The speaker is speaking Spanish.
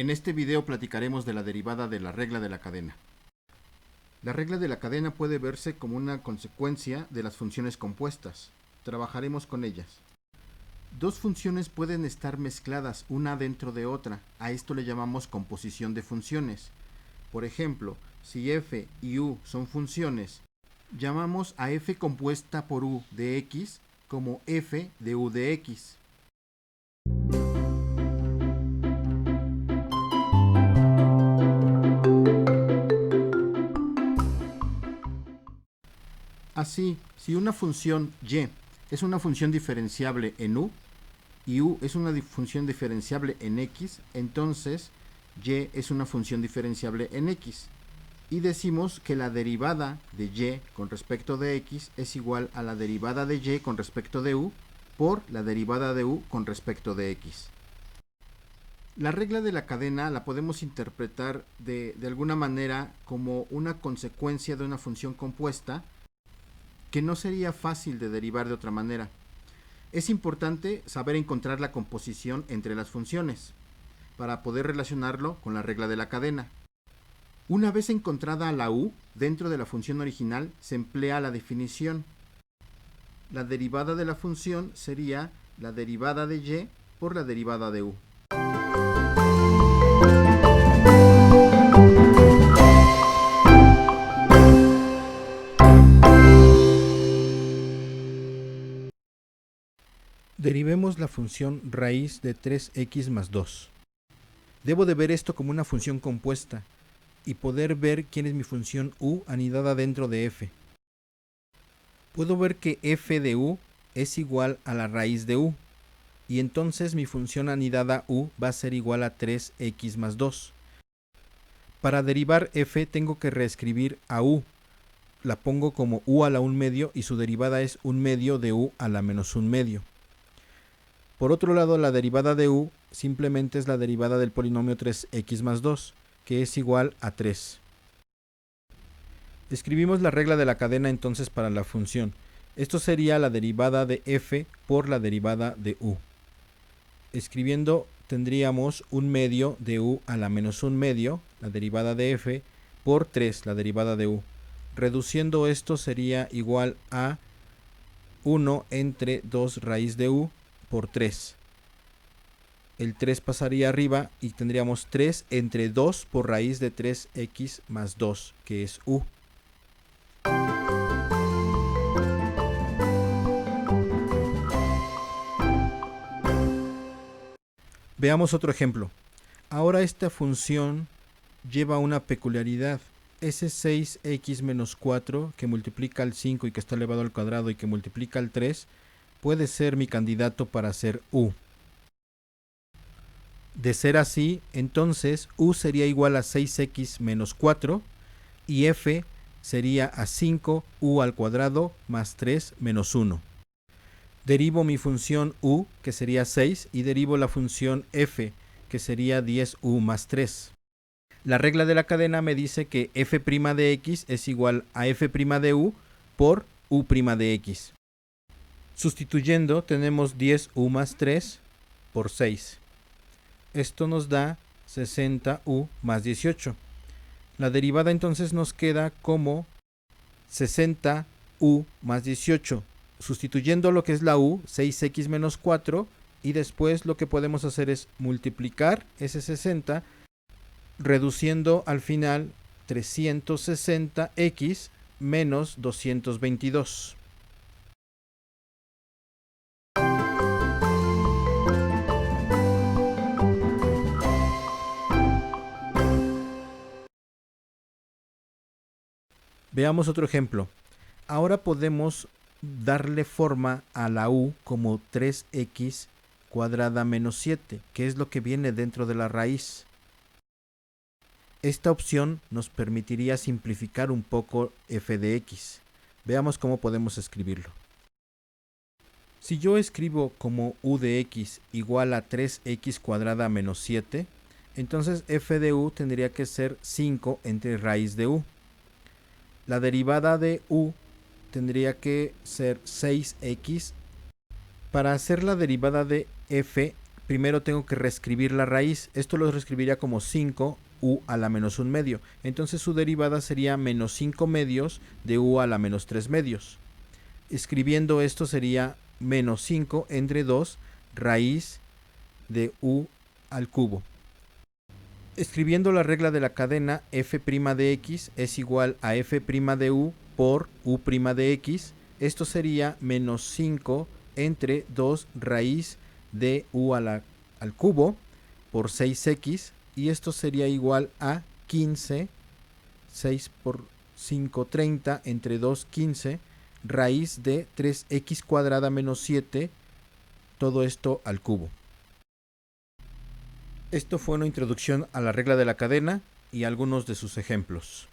En este video platicaremos de la derivada de la regla de la cadena. La regla de la cadena puede verse como una consecuencia de las funciones compuestas. Trabajaremos con ellas. Dos funciones pueden estar mezcladas una dentro de otra. A esto le llamamos composición de funciones. Por ejemplo, si f y u son funciones, llamamos a f compuesta por u de x como f de u de x. Así, si una función y es una función diferenciable en u y u es una función diferenciable en x, entonces y es una función diferenciable en x. Y decimos que la derivada de y con respecto de x es igual a la derivada de y con respecto de u por la derivada de u con respecto de x. La regla de la cadena la podemos interpretar de alguna manera como una consecuencia de una función compuesta que no sería fácil de derivar de otra manera. Es importante saber encontrar la composición entre las funciones para poder relacionarlo con la regla de la cadena. Una vez encontrada la u dentro de la función original, se emplea la definición. La derivada de la función sería la derivada de y por la derivada de u. Derivemos la función raíz de 3x más 2. Debo de ver esto como una función compuesta y poder ver quién es mi función u anidada dentro de f. Puedo ver que f de u es igual a la raíz de u y entonces mi función anidada u va a ser igual a 3x más 2. Para derivar f tengo que reescribir a u. La pongo como u a la 1 medio y su derivada es 1 medio de u a la menos 1 medio. Por otro lado, la derivada de u simplemente es la derivada del polinomio 3x más 2, que es igual a 3. Escribimos la regla de la cadena entonces para la función. Esto sería la derivada de f por la derivada de u. Escribiendo tendríamos 1 medio de u a la menos 1 medio, la derivada de f, por 3, la derivada de u. Reduciendo esto sería igual a 1 entre 2 raíz de u por 3. El 3 pasaría arriba y tendríamos 3 entre 2 por raíz de 3x más 2, que es u. Veamos otro ejemplo. Ahora esta función lleva una peculiaridad. Ese 6x menos 4 que multiplica al 5 y que está elevado al cuadrado y que multiplica al 3 puede ser mi candidato para ser u. De ser así, entonces u sería igual a 6x menos 4 y f sería a 5u al cuadrado más 3 menos 1. Derivo mi función u, que sería 6, y derivo la función f, que sería 10u más 3. La regla de la cadena me dice que f' de x es igual a f' de u por u' de x. Sustituyendo tenemos 10u más 3 por 6. Esto nos da 60u más 18. La derivada entonces nos queda como 60u más 18. Sustituyendo lo que es la u, 6x menos 4, y después lo que podemos hacer es multiplicar ese 60, reduciendo al final 360x menos 222. Veamos otro ejemplo. Ahora podemos darle forma a la u como 3x cuadrada menos 7, que es lo que viene dentro de la raíz. Esta opción nos permitiría simplificar un poco f de x. Veamos cómo podemos escribirlo. Si yo escribo como u de x igual a 3x cuadrada menos 7, entonces f de u tendría que ser 5 entre raíz de u. La derivada de u tendría que ser 6x. Para hacer la derivada de f primero tengo que reescribir la raíz. Esto lo reescribiría como 5u a la menos 1 medio. Entonces su derivada sería menos 5 medios de u a la menos 3 medios. Escribiendo esto sería menos 5 entre 2 raíz de u al cubo. Escribiendo la regla de la cadena, f' de x es igual a f' de u por u' de x. Esto sería menos 5 entre 2 raíz de u al cubo por 6x. Y esto sería igual a 15, 6 por 5, 30, entre 2, 15, raíz de 3x cuadrada menos 7, todo esto al cubo. Esto fue una introducción a la regla de la cadena y algunos de sus ejemplos.